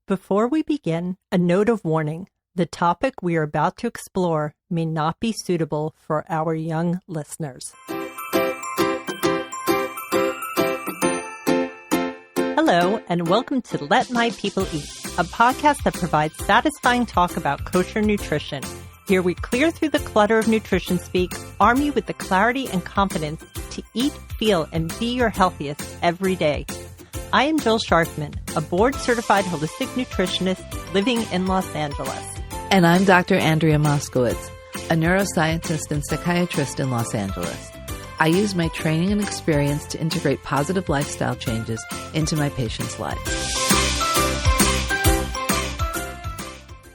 Before we begin, a note of warning. The topic we are about to explore may not be suitable for our young listeners. Hello, and welcome to Let My People Eat, a podcast that provides satisfying talk about kosher nutrition. Here we clear through the clutter of nutrition speak, arm you with the clarity and confidence to eat, feel, and be your healthiest every day. I am Jill Scharfman, a board-certified holistic nutritionist living in Los Angeles. And I'm Dr. Andrea Moskowitz, a neuroscientist and psychiatrist in Los Angeles. I use my training and experience to integrate positive lifestyle changes into my patients' lives.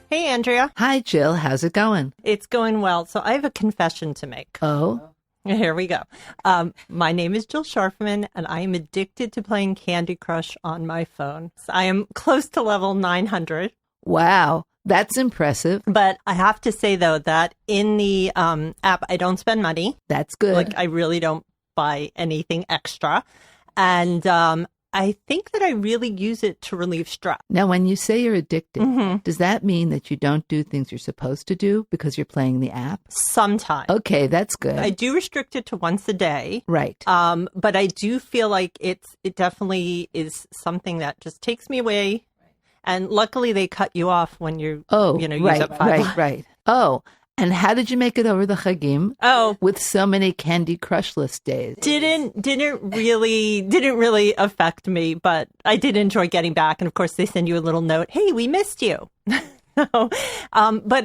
Hey, Andrea. Hi, Jill. How's it going? It's going well. So I have a confession to make. Oh? Here we go. My name is Jill Scharfman, and I am addicted to playing Candy Crush on my phone. So I am close to level 900. Wow. That's impressive. But I have to say, though, that in the app, I don't spend money. That's good. Like, I really don't buy anything extra. And I think that I really use it to relieve stress. Now, when you say you're addicted, does that mean that you don't do things you're supposed to do because you're playing the app? Sometimes. Okay, that's good. I do restrict it to once a day. Right. But I do feel like it definitely is something that just takes me away. And luckily, they cut you off when you use up 5 lives. Right. Oh, and how did you make it over the Chagim? Oh, with so many Candy Crush list days. Didn't really affect me, but I did enjoy getting back. And of course, they send you a little note. Hey, we missed you. But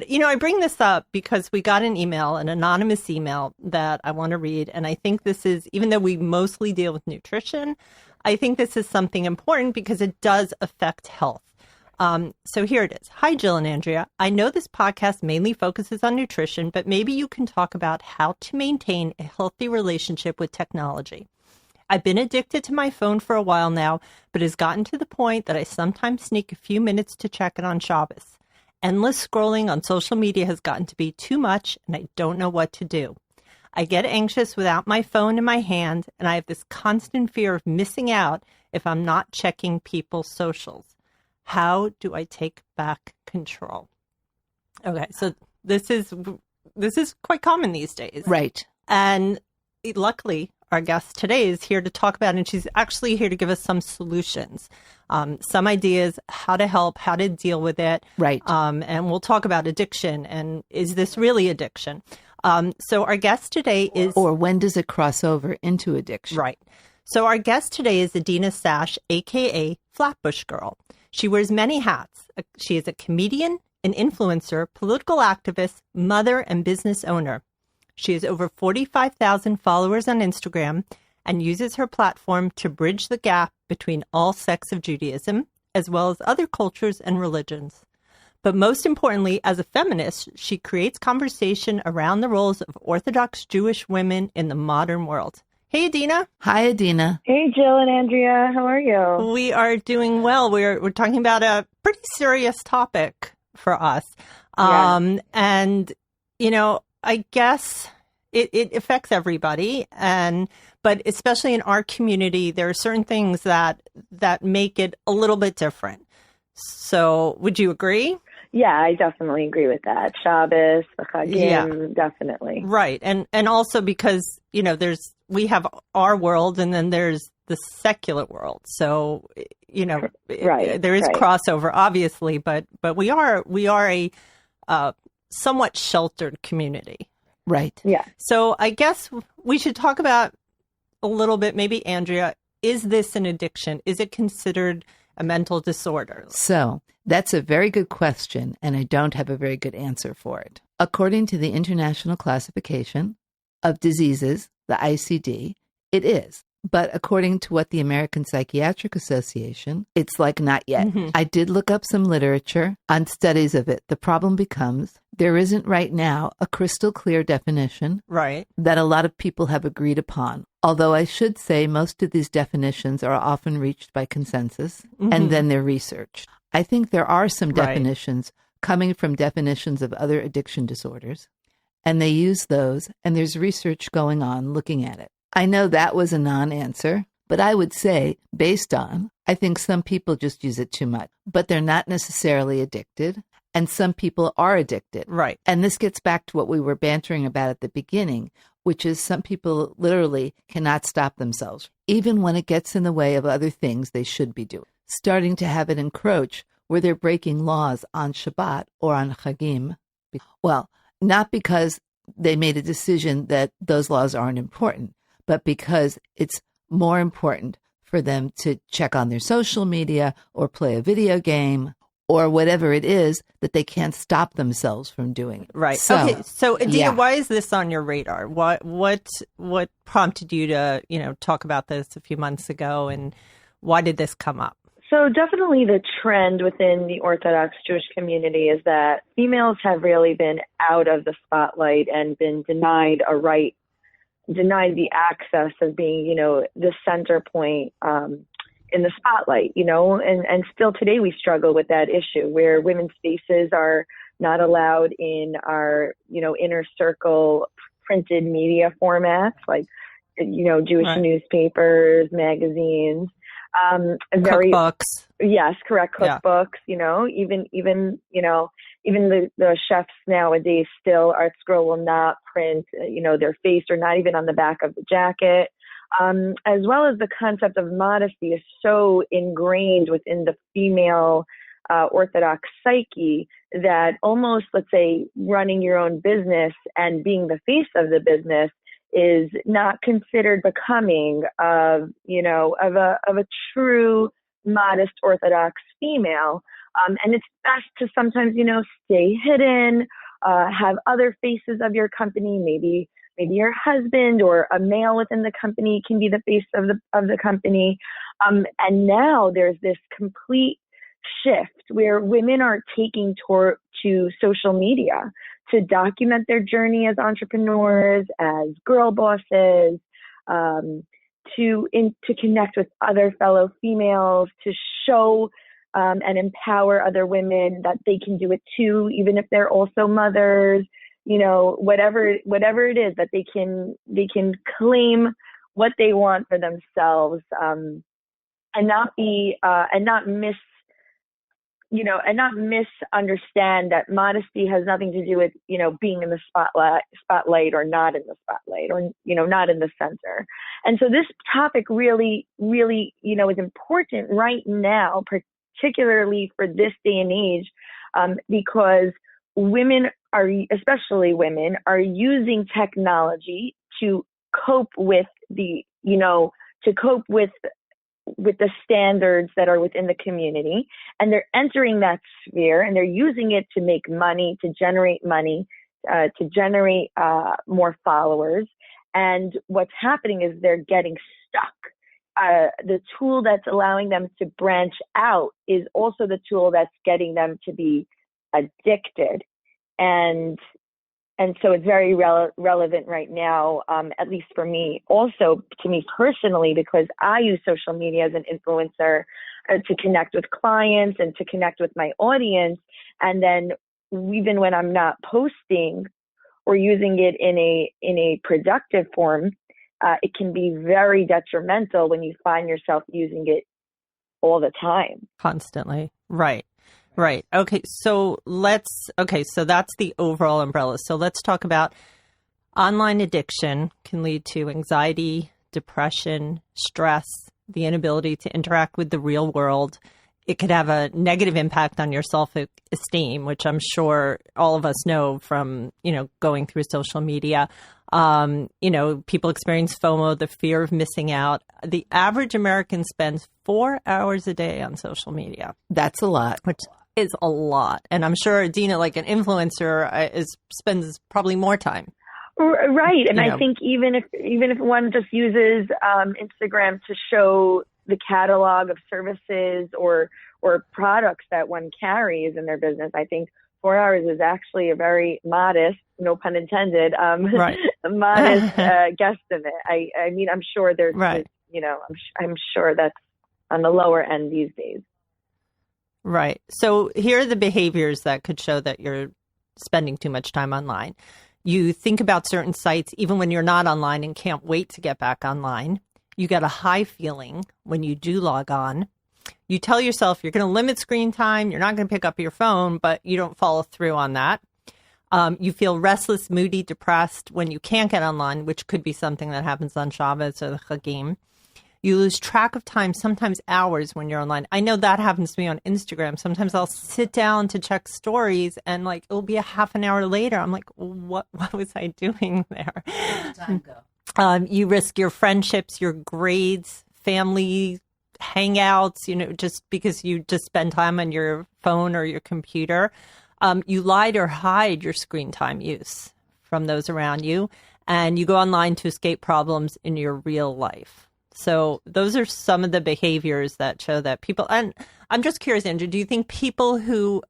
I bring this up because we got an anonymous email that I want to read. And I think this is, even though we mostly deal with nutrition, I think this is something important because it does affect health. So here it is. Hi, Jill and Andrea. I know this podcast mainly focuses on nutrition, but maybe you can talk about how to maintain a healthy relationship with technology. I've been addicted to my phone for a while now, but it's gotten to the point that I sometimes sneak a few minutes to check it on Shabbos. Endless scrolling on social media has gotten to be too much, and I don't know what to do. I get anxious without my phone in my hand, and I have this constant fear of missing out if I'm not checking people's socials. How do I take back control? Okay, so this is quite common these days. Right. And luckily, our guest today is here to talk about it, and she's actually here to give us some solutions, some ideas, how to help, how to deal with it. Right. And we'll talk about addiction, and is this really addiction? So our guest today is... Or when does it cross over into addiction? Right. So our guest today is Adina Sash, a.k.a. Flatbush Girl. She wears many hats. She is a comedian, an influencer, political activist, mother, and business owner. She has over 45,000 followers on Instagram and uses her platform to bridge the gap between all sects of Judaism, as well as other cultures and religions. But most importantly, as a feminist, she creates conversation around the roles of Orthodox Jewish women in the modern world. Hey, Adina. Hi, Adina. Hey, Jill and Andrea. How are you? We are doing well. We're talking about a pretty serious topic for us. Yeah. And, I guess it affects everybody. But especially in our community, there are certain things that make it a little bit different. So would you agree? Yeah, I definitely agree with that. Shabbos, the Chagim, definitely. Right. And also because, we have our world and then there's the secular world. So, there is crossover, obviously, but we are a somewhat sheltered community. Right. Yeah. So I guess we should talk about a little bit, maybe, Andrea, is this an addiction? Is it considered a mental disorder? So that's a very good question, and I don't have a very good answer for it. According to the International Classification of Diseases, the ICD, it is. But according to what the American Psychiatric Association, it's like not yet. Mm-hmm. I did look up some literature on studies of it. The problem becomes there isn't right now a crystal clear definition that a lot of people have agreed upon. Although I should say most of these definitions are often reached by consensus, and then they're researched. I think there are some definitions coming from definitions of other addiction disorders, and they use those, and there's research going on looking at it. I know that was a non-answer, but I would say, based on, I think some people just use it too much. but they're not necessarily addicted. And some people are addicted. Right. And this gets back to what we were bantering about at the beginning, which is some people literally cannot stop themselves, even when it gets in the way of other things they should be doing. Starting to have it encroach where they're breaking laws on Shabbat or on Chagim. Well, not because they made a decision that those laws aren't important, but because it's more important for them to check on their social media or play a video game or whatever it is that they can't stop themselves from doing. Right. So, okay. So, Adina, yeah. why is this on your radar? What prompted you to, talk about this a few months ago, and why did this come up? So definitely the trend within the Orthodox Jewish community is that females have really been out of the spotlight and been denied the access of being, the center point in the spotlight, and still today we struggle with that issue where women's faces are not allowed in our, inner circle printed media formats like, Jewish right. newspapers, magazines, cookbooks. Yes, correct. Cookbooks, even the chefs nowadays still, Art Scroll will not print, their face or not even on the back of the jacket. As well as the concept of modesty is so ingrained within the female Orthodox psyche that almost, let's say, running your own business and being the face of the business is not considered becoming of a true modest Orthodox female. And it's best to sometimes, stay hidden, have other faces of your company, maybe your husband or a male within the company can be the face of the company. And now there's this complete shift where women are taking to social media to document their journey as entrepreneurs, as girl bosses, to connect with other fellow females, to show and empower other women that they can do it too, even if they're also mothers. Whatever it is that they can claim what they want for themselves, and not misunderstand that modesty has nothing to do with, being in the spotlight or not in the spotlight or, not in the center. And so this topic really, really, is important right now, particularly for this day and age, because especially women are using technology to cope with the standards that are within the community, and they're entering that sphere and they're using it to make money, to generate more followers. And what's happening is they're getting stuck. The tool that's allowing them to branch out is also the tool that's getting them to be addicted. And so it's very relevant right now, at least for me, also to me personally, because I use social media as an influencer to connect with clients and to connect with my audience. And then even when I'm not posting or using it in a productive form, it can be very detrimental when you find yourself using it all the time. Constantly. Right. Right. Okay. So that's the overall umbrella. So let's talk about online addiction can lead to anxiety, depression, stress, the inability to interact with the real world. It could have a negative impact on your self-esteem, which I'm sure all of us know from, going through social media. People experience FOMO, the fear of missing out. The average American spends 4 hours a day on social media. That's a lot. Which is a lot. And I'm sure Adina, like an influencer, spends probably more time. Right. And I think even if one just uses Instagram to show the catalog of services or products that one carries in their business, I think 4 hours is actually a very modest, no pun intended, right. modest guesstimate. I mean, I'm sure there's, right. I'm sure that's on the lower end these days. Right. So here are the behaviors that could show that you're spending too much time online. You think about certain sites even when you're not online and can't wait to get back online. You get a high feeling when you do log on. You tell yourself you're going to limit screen time. You're not going to pick up your phone, but you don't follow through on that. You feel restless, moody, depressed when you can't get online, which could be something that happens on Shabbos or the Chagim. You lose track of time, sometimes hours when you're online. I know that happens to me on Instagram. Sometimes I'll sit down to check stories and like it'll be a half an hour later. I'm like, what was I doing there? Where'd the time go? You risk your friendships, your grades, family hangouts, just because you just spend time on your phone or your computer. You lie or hide your screen time use from those around you, and you go online to escape problems in your real life. So those are some of the behaviors that show that people, and I'm just curious, Andrew, do you think people who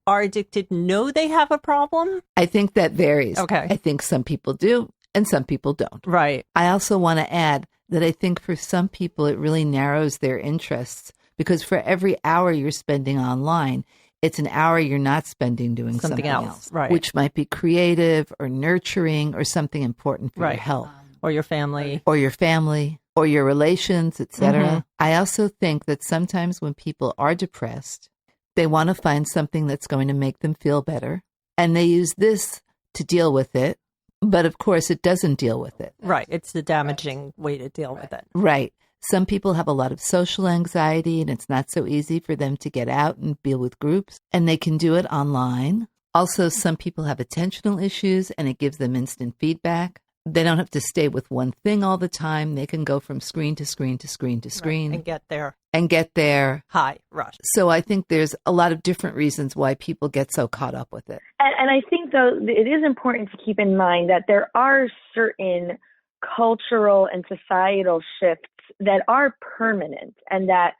are addicted know they have a problem? I think that varies. Okay. I think some people do and some people don't. Right. I also want to add that I think for some people it really narrows their interests, because for every hour you're spending online, it's an hour you're not spending doing something else. Right. Which might be creative or nurturing or something important for your health. Or your family. Or your family. Or your relations, etc. I also think that sometimes when people are depressed, they want to find something that's going to make them feel better. And they use this to deal with it. But of course, it doesn't deal with it. Right. It's the damaging way to deal with it. Right. Some people have a lot of social anxiety, and it's not so easy for them to get out and be with groups. And they can do it online. Also, some people have attentional issues, and it gives them instant feedback. They don't have to stay with one thing all the time. They can go from screen to screen to screen to screen. Right. And get their high rush. So I think there's a lot of different reasons why people get so caught up with it. And I think, though, it is important to keep in mind that there are certain cultural and societal shifts that are permanent, and that,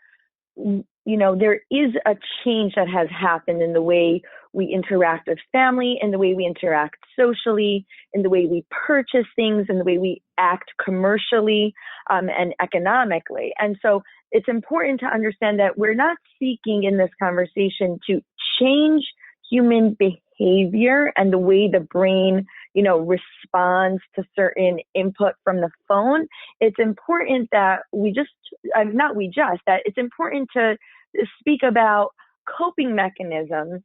there is a change that has happened in the way we interact with family, in the way we interact socially, in the way we purchase things, in the way we act commercially and economically. And so it's important to understand that we're not seeking in this conversation to change human behavior and the way the brain, responds to certain input from the phone. It's important that it's important to speak about coping mechanisms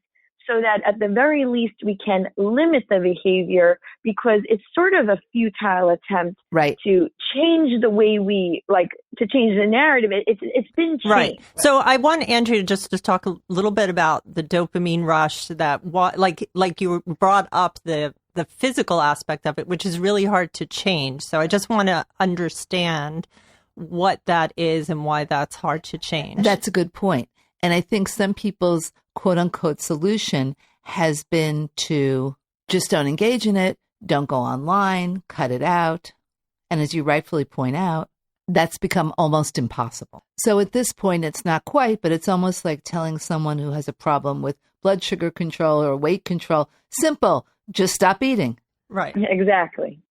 so that at the very least we can limit the behavior, because it's sort of a futile attempt to change the way to change the narrative. It's been changed. Right. So I want Andrea just to talk a little bit about the dopamine rush, that like you brought up the physical aspect of it, which is really hard to change. So I just want to understand what that is and why that's hard to change. That's a good point. And I think some people's quote unquote solution has been to just don't engage in it, don't go online, cut it out. And as you rightfully point out, that's become almost impossible. So at this point, it's not quite, but it's almost like telling someone who has a problem with blood sugar control or weight control, simple, just stop eating. Right. Exactly.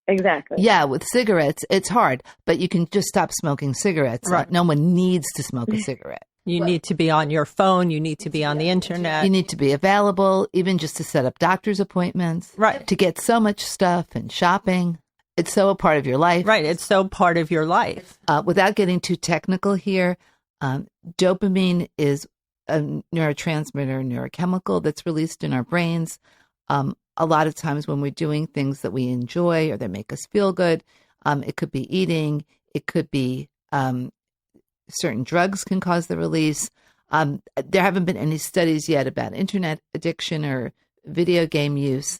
Yeah, with cigarettes, it's hard, but you can just stop smoking cigarettes. Right. No one needs to smoke a cigarette. You need to be on your phone. You need to be on the internet. You need to be available, even just to set up doctor's appointments. Right. To get so much stuff and shopping. It's so a part of your life. Right. It's so part of your life. Without getting too technical here, dopamine is a neurotransmitter, neurochemical that's released in our brains. A lot of times when we're doing things that we enjoy or that make us feel good, it could be eating, it could be certain drugs can cause the release. There haven't been any studies yet about internet addiction or video game use,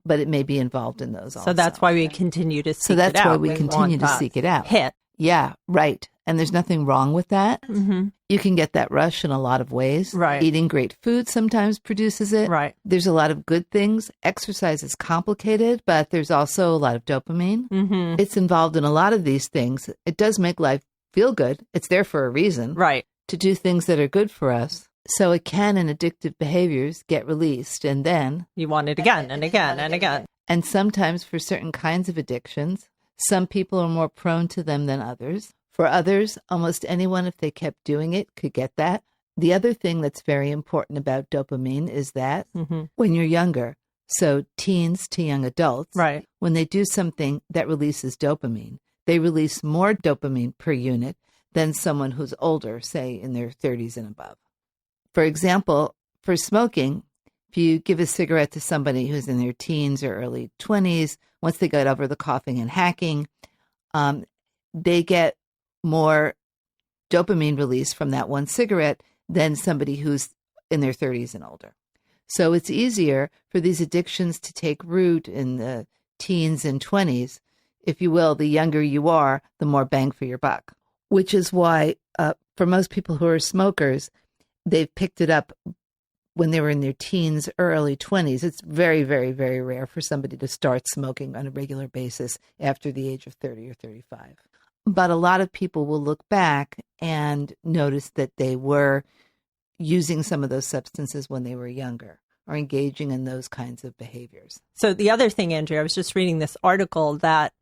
but it may be involved in those also. So that's why we continue to seek it out. So that's why we continue to seek it out. Hit. Yeah, right. And there's nothing wrong with that. Mm-hmm. You can get that rush in a lot of ways. Right. Eating great food sometimes produces it. Right. There's a lot of good things. Exercise is complicated, but there's also a lot of dopamine. Mm-hmm. It's involved in a lot of these things. It does make life feel good. It's there for a reason. Right. To do things that are good for us. So it can, in addictive behaviors, get released. And then you want it again and again and again. And sometimes for certain kinds of addictions, some people are more prone to them than others. For others, almost anyone, if they kept doing it, could get that. The other thing that's very important about dopamine is that when you're younger, so teens to young adults, right, when they do something that releases dopamine, they release more dopamine per unit than someone who's older, say in their 30s and above. For example, for smoking, if you give a cigarette to somebody who's in their teens or early 20s, once they get over the coughing and hacking, they get more dopamine release from that one cigarette than somebody who's in their 30s and older. So it's easier for these addictions to take root in the teens and 20s. If you will, the younger you are, the more bang for your buck, which is why for most people who are smokers, they've picked it up when they were in their teens or early 20s. It's very, very, very rare for somebody to start smoking on a regular basis after the age of 30 or 35. But a lot of people will look back and notice that they were using some of those substances when they were younger or engaging in those kinds of behaviors. So the other thing, Andrea, I was just reading this article that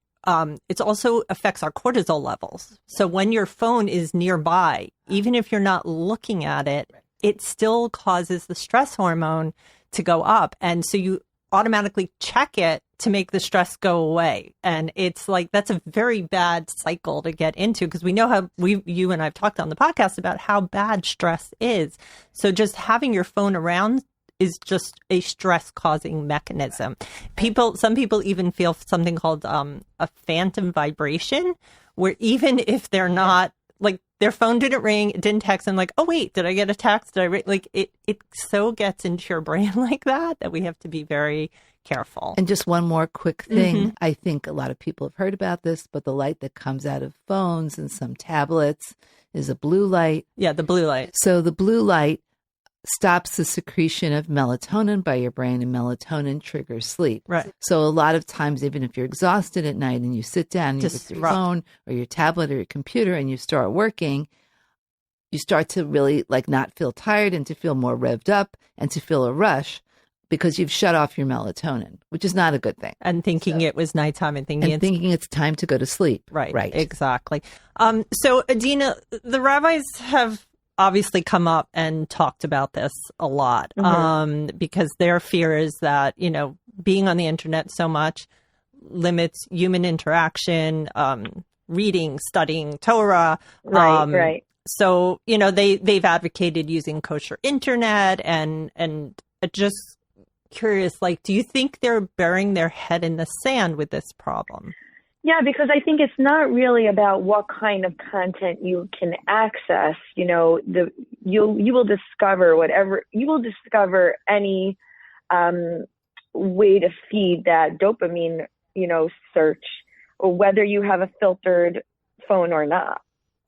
it also affects our cortisol levels. So when your phone is nearby, even if you're not looking at it, it still causes the stress hormone to go up. And so you automatically check it to make the stress go away. And it's like, that's a very bad cycle to get into, because we know how you and I've talked on the podcast about how bad stress is. So just having your phone around is just a stress causing mechanism. Some people even feel something called a phantom vibration, where even if they're not, like, their phone didn't ring, it didn't text, and like, oh wait, did I get a text? Like it so gets into your brain like that we have to be very careful. And just one more quick thing. I think a lot of people have heard about this, but the light that comes out of phones and some tablets is a blue light. Yeah, the blue light. So the blue light stops the secretion of melatonin by your brain, and melatonin triggers sleep. Right. So a lot of times, even if you're exhausted at night and you sit down with your phone or your tablet or your computer and you start working, you start to really not feel tired and to feel more revved up and to feel a rush because you've shut off your melatonin, which is not a good thing. And thinking it was nighttime and thinking it's time to go to sleep. Right. Right. Exactly. So Adina, the rabbis have obviously come up and talked about this a lot, because their fear is that, being on the internet so much limits human interaction, reading, studying Torah. Right. So, they've advocated using kosher internet and just curious, do you think they're burying their head in the sand with this problem? Yeah, because I think it's not really about what kind of content you can access. You will discover any way to feed that dopamine, search, or whether you have a filtered phone or not.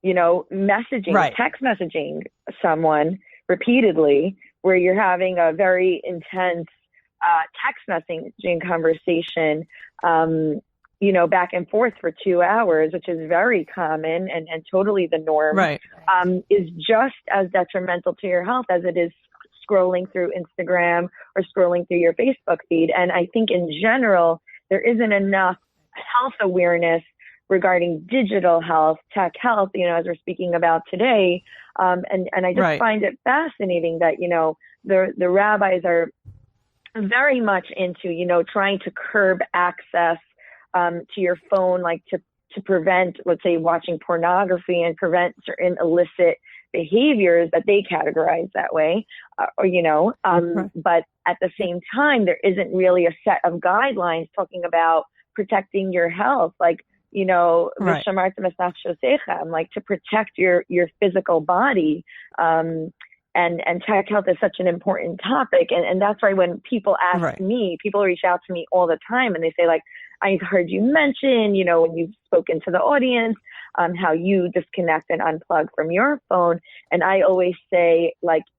Messaging, text messaging someone repeatedly, where you're having a very intense text messaging conversation, back and forth for 2 hours, which is very common and totally the norm, is just as detrimental to your health as it is scrolling through Instagram or scrolling through your Facebook feed. And I think in general, there isn't enough health awareness regarding digital health, tech health, as we're speaking about today. And I just find it fascinating that, the rabbis are very much into, trying to curb access to your phone, to prevent, let's say, watching pornography and prevent certain illicit behaviors that they categorize that way, but at the same time, there isn't really a set of guidelines talking about protecting your health, Vishamarta Mesnafshosechem, to protect your physical body. And tech health is such an important topic. And that's why when people ask me, people reach out to me all the time and they say, I heard you mention, when you've spoken to the audience, how you disconnect and unplug from your phone. And I always say,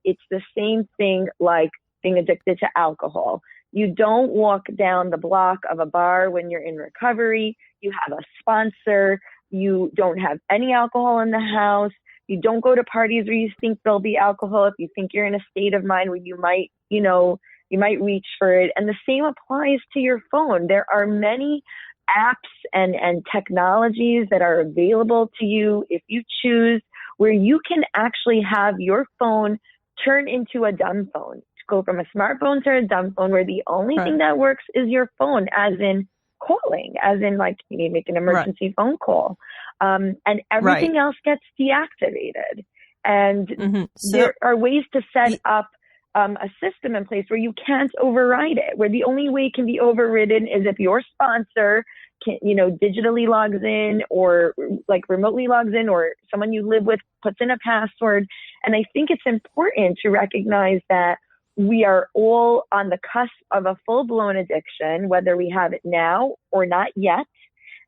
it's the same thing like being addicted to alcohol. You don't walk down the block of a bar when you're in recovery. You have a sponsor. You don't have any alcohol in the house. You don't go to parties where you think there'll be alcohol. If you think you're in a state of mind where you might, you might reach for it. And the same applies to your phone. There are many apps and technologies that are available to you if you choose, where you can actually have your phone turn into a dumb phone. Go from a smartphone to a dumb phone, where the only thing that works is your phone, as in calling, as in like you need to make an emergency phone call. And everything else gets deactivated. And there are ways to set up a system in place where you can't override it, where the only way it can be overridden is if your sponsor can, digitally logs in or like remotely logs in, or someone you live with puts in a password. And I think it's important to recognize that we are all on the cusp of a full-blown addiction, whether we have it now or not yet.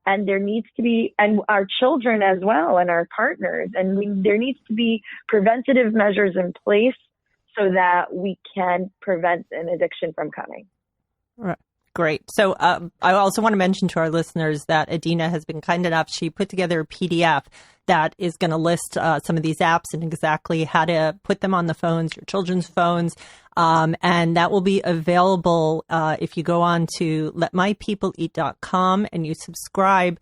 And there needs to be, and our children as well, and our partners, and there needs to be preventative measures in place so that we can prevent an addiction from coming. Right. Great. So I also want to mention to our listeners that Adina has been kind enough. She put together a PDF that is going to list some of these apps and exactly how to put them on the phones, your children's phones. And that will be available if you go on to letmypeopleeat.com and you subscribe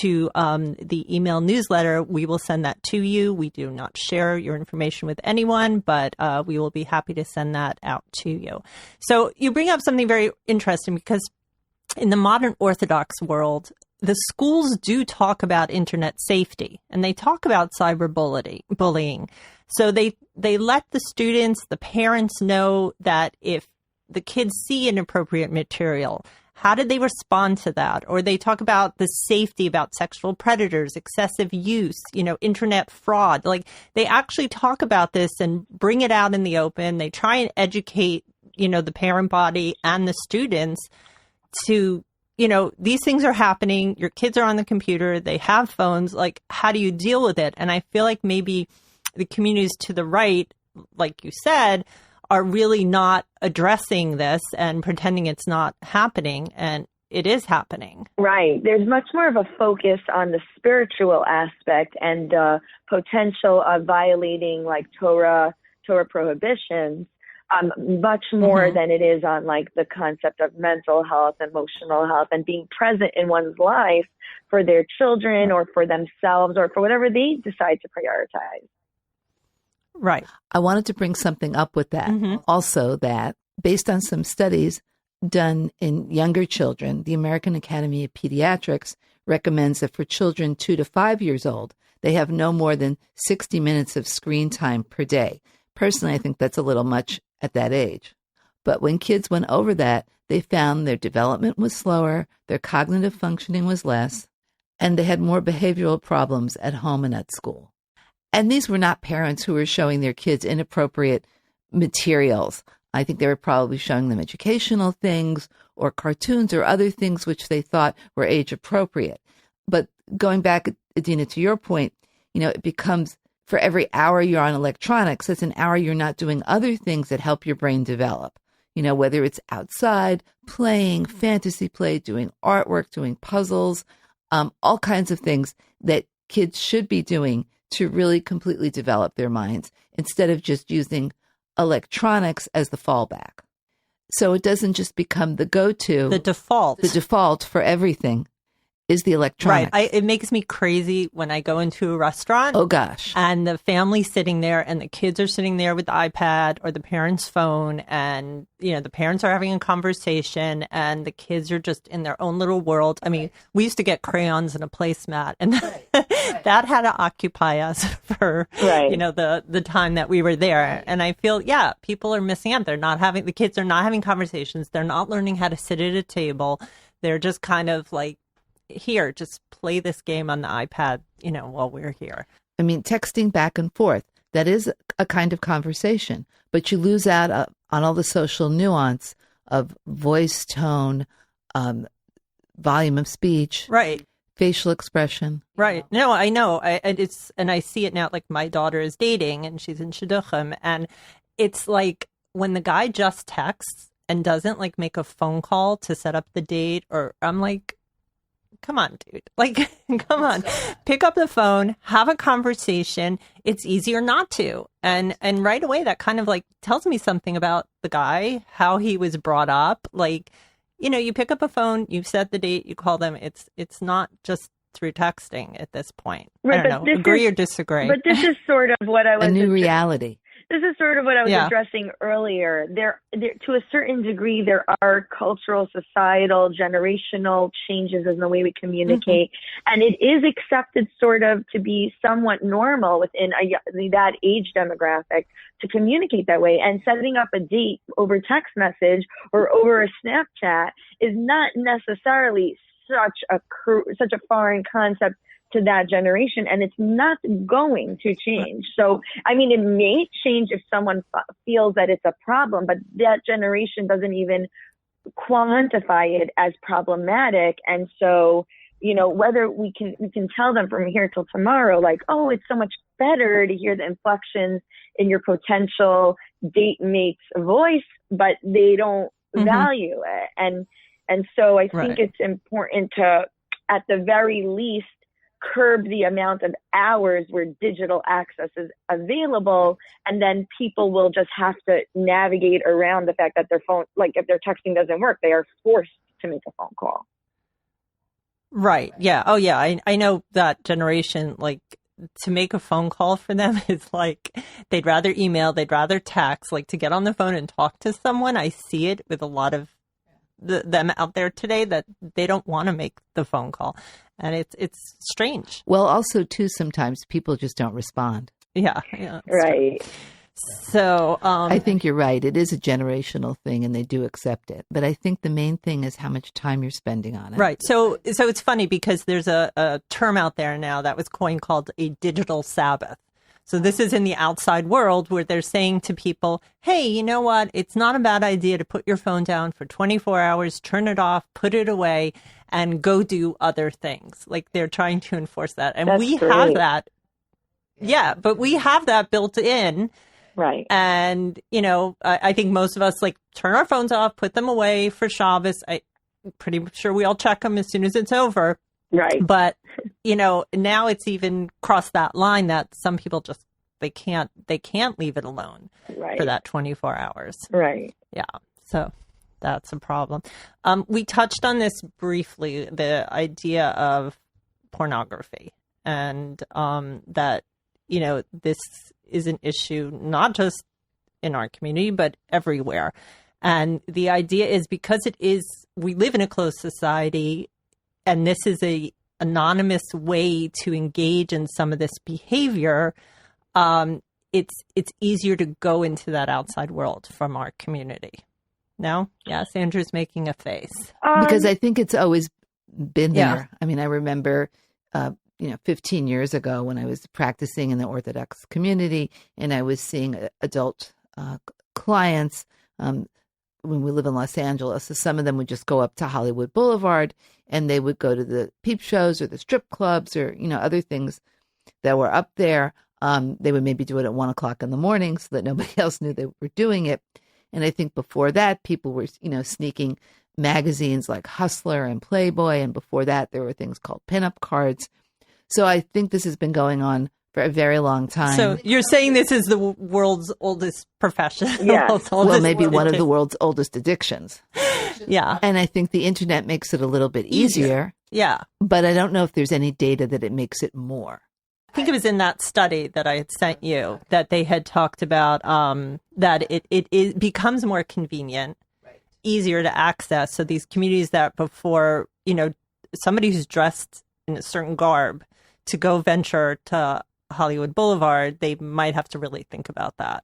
to the email newsletter. We will send that to you. We do not share your information with anyone, but we will be happy to send that out to you. So you bring up something very interesting, because in the modern Orthodox world, the schools do talk about internet safety and they talk about cyberbullying. So they let the students, the parents know that if the kids see inappropriate material, how did they respond to that? Or they talk about the safety about sexual predators, excessive use, internet fraud. Like, they actually talk about this and bring it out in the open. They try and educate, the parent body and the students to, these things are happening. Your kids are on the computer. They have phones. Like, how do you deal with it? And I feel like maybe the communities to the right, like you said, are really not addressing this and pretending it's not happening, and it is happening. Right. There's much more of a focus on the spiritual aspect and potential of violating like Torah prohibitions, much more than it is on like the concept of mental health, emotional health, and being present in one's life for their children or for themselves or for whatever they decide to prioritize. Right. I wanted to bring something up with that. Also, that based on some studies done in younger children, the American Academy of Pediatrics recommends that for children 2 to 5 years old, they have no more than 60 minutes of screen time per day. Personally, I think that's a little much at that age. But when kids went over that, they found their development was slower, their cognitive functioning was less, and they had more behavioral problems at home and at school. And these were not parents who were showing their kids inappropriate materials. I think they were probably showing them educational things or cartoons or other things which they thought were age appropriate. But going back, Adina, to your point, it becomes for every hour you're on electronics, it's an hour you're not doing other things that help your brain develop. Whether it's outside, playing, fantasy play, doing artwork, doing puzzles, all kinds of things that kids should be doing to really completely develop their minds instead of just using electronics as the fallback. So it doesn't just become the go-to. The default. The default for everything is the electronics. Right. It makes me crazy when I go into a restaurant. Oh, gosh. And the family's sitting there and the kids are sitting there with the iPad or the parent's phone, and, the parents are having a conversation and the kids are just in their own little world. I mean, we used to get crayons and a placemat, and that had to occupy us for, the time that we were there. And I feel, people are missing out. The kids are not having conversations. They're not learning how to sit at a table. They're just kind of like, here, just play this game on the iPad, while we're here. I mean, texting back and forth, that is a kind of conversation, but you lose out on all the social nuance of voice tone, volume of speech, right, facial expression. Right. No, I know. I see it now. Like, my daughter is dating and she's in shidduchim, and it's like when the guy just texts and doesn't like make a phone call to set up the date, or I'm like, come on, dude. Like, come on. Pick up the phone, have a conversation. It's easier not to. And right away, that kind of like tells me something about the guy, how he was brought up. Like, you pick up a phone, you set the date, you call them. It's not just through texting at this point. Right, I don't know, agree or disagree. But this is sort of what I was... A new reality. this is sort of what I was Yeah. addressing earlier. There, to a certain degree, there are cultural, societal, generational changes in the way we communicate, and it is accepted sort of to be somewhat normal within that age demographic to communicate that way. And setting up a date over text message or over a Snapchat is not necessarily such a foreign concept to that generation, and it's not going to change. So, I mean, it may change if someone feels that it's a problem, but that generation doesn't even quantify it as problematic. And so, you know, whether we can tell them from here till tomorrow, like, oh, it's so much better to hear the inflections in your potential date mate's voice, but they don't value it. And so I think it's important to, at the very least, curb the amount of hours where digital access is available, and then people will just have to navigate around the fact that their phone, like if their texting doesn't work, they are forced to make a phone call. Right. Yeah. Oh, yeah. I know that generation, like, to make a phone call for them is like they'd rather email, they'd rather text, like to get on the phone and talk to someone. I see it with a lot of them out there today that they don't want to make the phone call. And it's strange. Well, also, too, sometimes people just don't respond. Yeah. Right. True. So I think you're right. It is a generational thing, and they do accept it. But I think the main thing is how much time you're spending on it. Right. So it's funny because there's a term out there now that was coined called a digital sabbath. So this is in the outside world where they're saying to people, hey, you know what? It's not a bad idea to put your phone down for 24 hours, turn it off, put it away, and go do other things. Like they're trying to enforce that. And That's we great. have that. Yeah, but we have that built in. Right. And, you know, I think most of us like turn our phones off, put them away for Shabbos. I'm pretty sure we all check them as soon as it's over. Right. But, you know, now it's even crossed that line that some people just, they can't leave it alone for that 24 hours. Right. Yeah. So that's a problem. We touched on this briefly, the idea of pornography, and that, you know, this is an issue not just in our community, but everywhere. And the idea is because we live in a closed society, and this is a anonymous way to engage in some of this behavior, it's easier to go into that outside world from our community. No? Yes, Andrew's making a face. Because I think it's always been there. Yeah. I mean, I remember, 15 years ago when I was practicing in the Orthodox community, and I was seeing adult clients when we live in Los Angeles. So some of them would just go up to Hollywood Boulevard, and they would go to the peep shows or the strip clubs or, other things that were up there. They would maybe do it at 1 o'clock in the morning so that nobody else knew they were doing it. And I think before that, people were, sneaking magazines like Hustler and Playboy. And before that, there were things called pinup cards. So I think this has been going on for a very long time. So you're saying this is the world's oldest profession? Yeah. Well, maybe one of the world's oldest addictions. Yeah. And I think the internet makes it a little bit easier. Yeah. But I don't know if there's any data that it makes it more. I think it was in that study that I had sent you that they had talked about that it becomes more convenient, easier to access. So these communities that before, somebody who's dressed in a certain garb to go venture to Hollywood Boulevard, they might have to really think about that.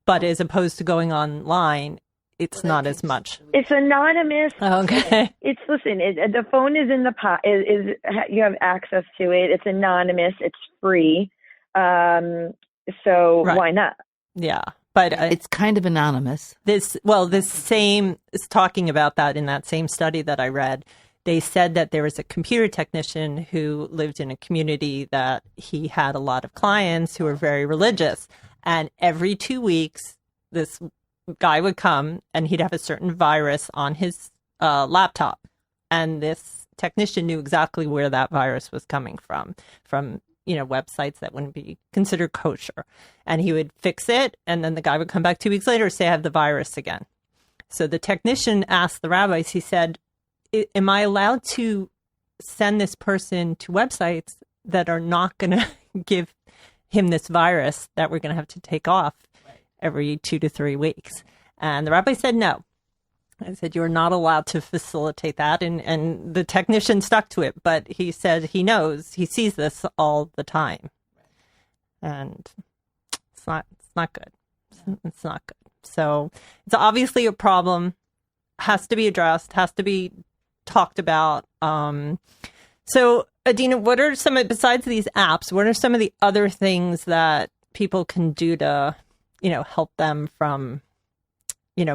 But as opposed to going online, it's not as much. It's anonymous. Okay. The phone is in the pot. You have access to it. It's anonymous. It's free. So why not? Yeah. But it's kind of anonymous. This same is talking about that in that same study that I read. They said that there was a computer technician who lived in a community that he had a lot of clients who were very religious. And every 2 weeks, this guy would come and he'd have a certain virus on his laptop. And this technician knew exactly where that virus was coming from websites that wouldn't be considered kosher. And he would fix it. And then the guy would come back 2 weeks later and say, I have the virus again. So the technician asked the rabbis, he said, am I allowed to send this person to websites that are not going to give him this virus that we're going to have to take off? every 2 to 3 weeks. And the rabbi said no. I said, you're not allowed to facilitate that. And the technician stuck to it. But he said he knows, he sees this all the time. And it's not good. It's not good. So it's obviously a problem, has to be addressed, has to be talked about. So Adina, what are besides these apps, what are some of the other things that people can do to, help them from,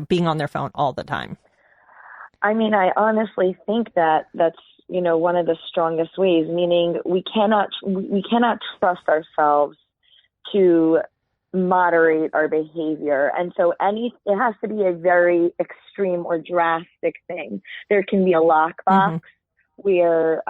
being on their phone all the time? I mean, I honestly think that that's, one of the strongest ways, meaning we cannot trust ourselves to moderate our behavior. And so it has to be a very extreme or drastic thing. There can be a lockbox where,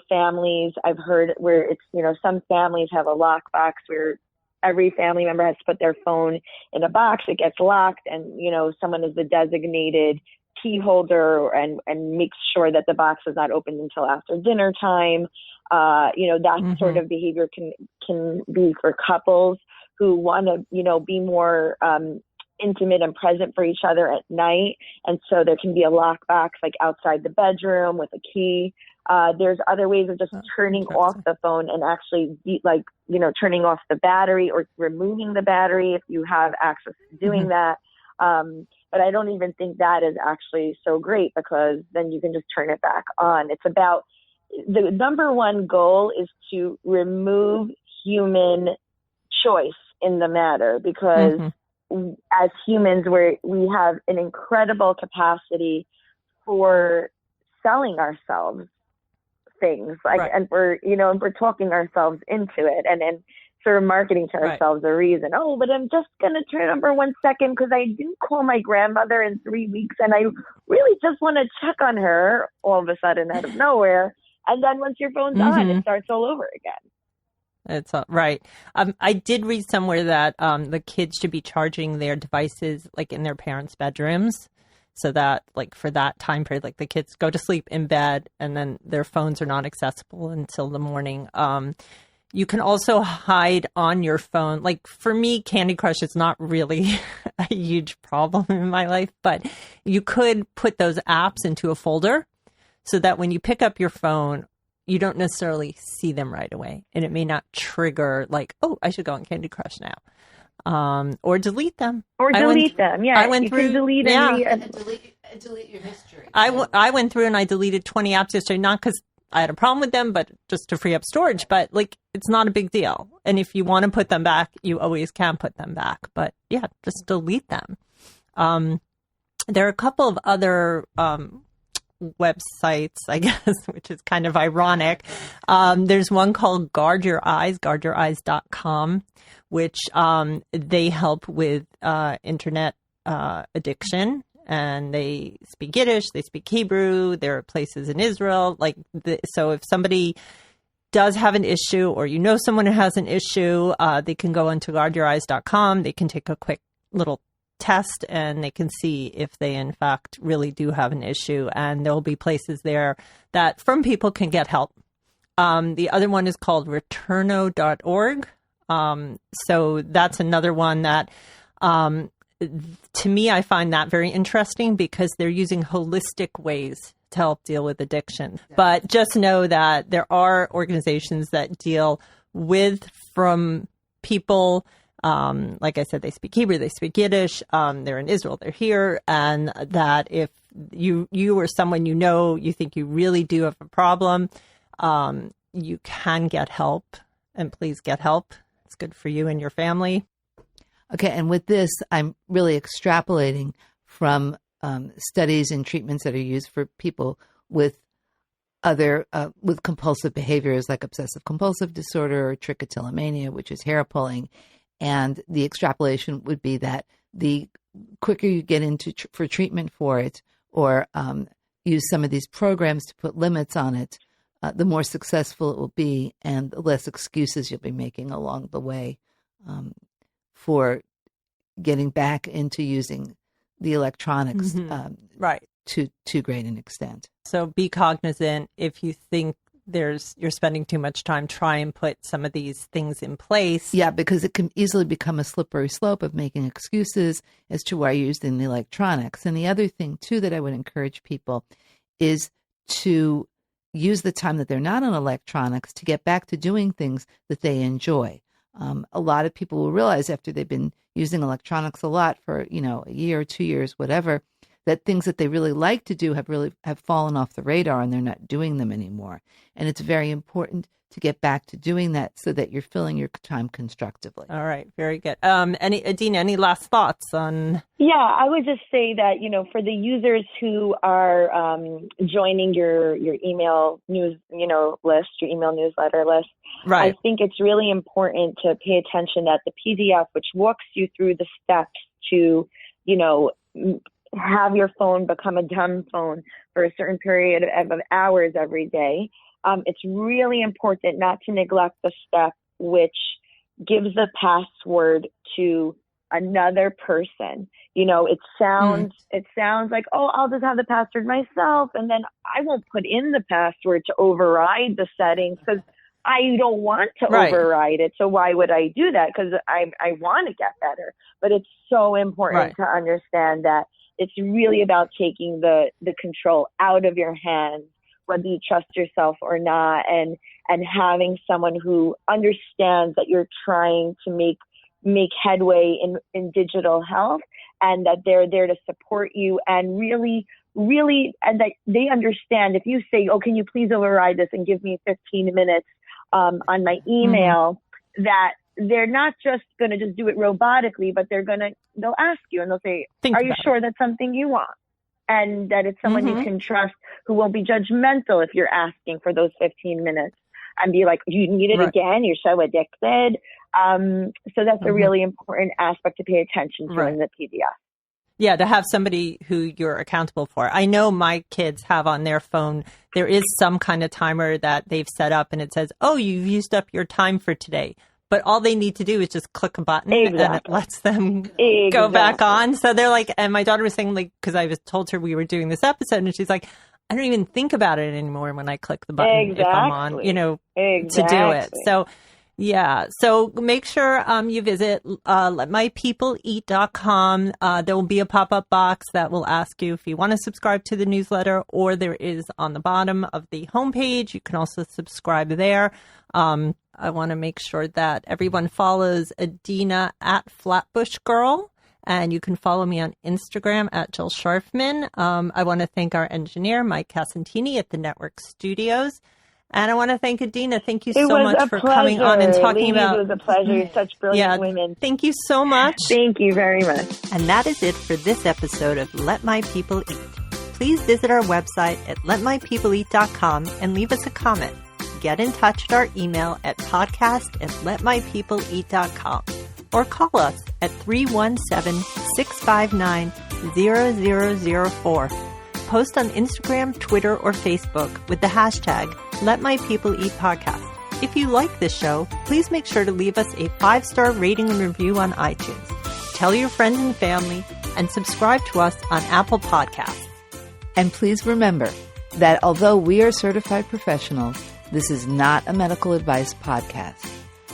families, I've heard where it's, some families have a lockbox where every family member has to put their phone in a box. It gets locked and, someone is the designated key holder and makes sure that the box is not opened until after dinner time. That sort of behavior can be for couples who want to, be more intimate and present for each other at night. And so there can be a lockbox like outside the bedroom with a key. There's other ways of just turning off the phone and actually turning off the battery or removing the battery if you have access to doing that. But I don't even think that is actually so great because then you can just turn it back on. It's about the number one goal is to remove human choice in the matter because as humans, we have an incredible capacity for selling ourselves things and we're talking ourselves into it and sort of marketing to ourselves a reason. Oh, but I'm just going to turn on for 1 second because I do call my grandmother in 3 weeks and I really just want to check on her all of a sudden out of nowhere. And then once your phone's on, it starts all over again. That's right. I did read somewhere that the kids should be charging their devices like in their parents' bedrooms so that like for that time period, like the kids go to sleep in bed and then their phones are not accessible until the morning. You can also hide on your phone. Like for me, Candy Crush is not really a huge problem in my life, but you could put those apps into a folder so that when you pick up your phone, you don't necessarily see them right away. And it may not trigger like, oh, I should go on Candy Crush now. Or delete them. Or delete them. Yeah. I went through, delete and delete your history. I went through and I deleted 20 apps yesterday, not because I had a problem with them, but just to free up storage. But like, it's not a big deal. And if you want to put them back, you always can put them back. But yeah, just delete them. There are a couple of other websites, I guess, which is kind of ironic. There's one called Guard Your Eyes, guardyoureyes.com, which they help with internet addiction. And they speak Yiddish, they speak Hebrew. There are places in Israel. So if somebody does have an issue or someone who has an issue, they can go onto guardyoureyes.com. They can take a quick little test and they can see if they in fact really do have an issue. And there'll be places there that from people can get help. The other one is called returno.org. So that's another one that to me, I find that very interesting because they're using holistic ways to help deal with addiction. But just know that there are organizations that deal with from people, like I said, they speak Hebrew, they speak Yiddish, they're in Israel, they're here, and that if you or someone you think you really do have a problem, you can get help, and please get help. It's good for you and your family. Okay, and with this, I'm really extrapolating from studies and treatments that are used for people with with compulsive behaviors like obsessive compulsive disorder or trichotillomania, which is hair pulling. And the extrapolation would be that the quicker you get into for treatment for it or use some of these programs to put limits on it, the more successful it will be and the less excuses you'll be making along the way for getting back into using the electronics right. to too great an extent. So be cognizant if you think you're spending too much time, try and put some of these things in place. Yeah, because it can easily become a slippery slope of making excuses as to why you're using the electronics. And the other thing, too, that I would encourage people is to use the time that they're not on electronics to get back to doing things that they enjoy. A lot of people will realize after they've been using electronics a lot for, a year or 2 years, whatever, that things that they really like to do have fallen off the radar and they're not doing them anymore. And it's very important to get back to doing that so that you're filling your time constructively. All right. Very good. Adina, any last thoughts on? Yeah, I would just say that, for the users who are joining your email news, list, your email newsletter list, right. I think it's really important to pay attention that the PDF, which walks you through the steps to, have your phone become a dumb phone for a certain period of hours every day. It's really important not to neglect the step which gives the password to another person. It sounds like, oh, I'll just have the password myself, and then I won't put in the password to override the settings because I don't want to override it. So why would I do that? Because I want to get better. But it's so important to understand that it's really about taking the control out of your hands, whether you trust yourself or not, and having someone who understands that you're trying to make headway in digital health, and that they're there to support you, and really, and that they understand if you say, oh, can you please override this and give me 15 minutes on my email, that they're not just going to just do it robotically, but they'll ask you and they'll say, are you sure that's something you want? And that it's someone you can trust who won't be judgmental if you're asking for those 15 minutes and be like, you need it again? You're so addicted. So that's a really important aspect to pay attention to in the PDF. Yeah, to have somebody who you're accountable for. I know my kids have on their phone, there is some kind of timer that they've set up and it says, oh, you've used up your time for today. But all they need to do is just click a button and it lets them go back on. So they're like, and my daughter was saying, because I was told her we were doing this episode, and she's like, I don't even think about it anymore when I click the button if I'm on, to do it. So, yeah. So make sure you visit letmypeopleeat.com. There will be a pop-up box that will ask you if you want to subscribe to the newsletter, or there is on the bottom of the homepage. You can also subscribe there. I want to make sure that everyone follows Adina at Flatbush Girl, and you can follow me on Instagram at Jill Scharfman. I want to thank our engineer, Mike Casantini at the Network Studios. And I want to thank Adina. Thank you so much for coming on and talking about. It was a pleasure. You're such brilliant women. Thank you so much. Thank you very much. And that is it for this episode of Let My People Eat. Please visit our website at letmypeopleeat.com and leave us a comment. Get in touch at our email at podcast@letmypeopleeat.com or call us at 317-659-0004. Post on Instagram, Twitter, or Facebook with the hashtag #LetMyPeopleEatPodcast. If you like this show, please make sure to leave us a 5-star rating and review on iTunes. Tell your friends and family, and subscribe to us on Apple Podcasts. And please remember that although we are certified professionals, this is not a medical advice podcast.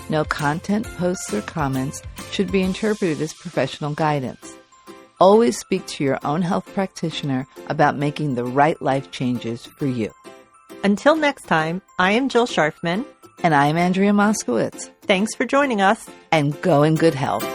No content, posts, or comments should be interpreted as professional guidance. Always speak to your own health practitioner about making the right life changes for you. Until next time, I am Jill Scharfman. And I am Andrea Moskowitz. Thanks for joining us. And go in good health.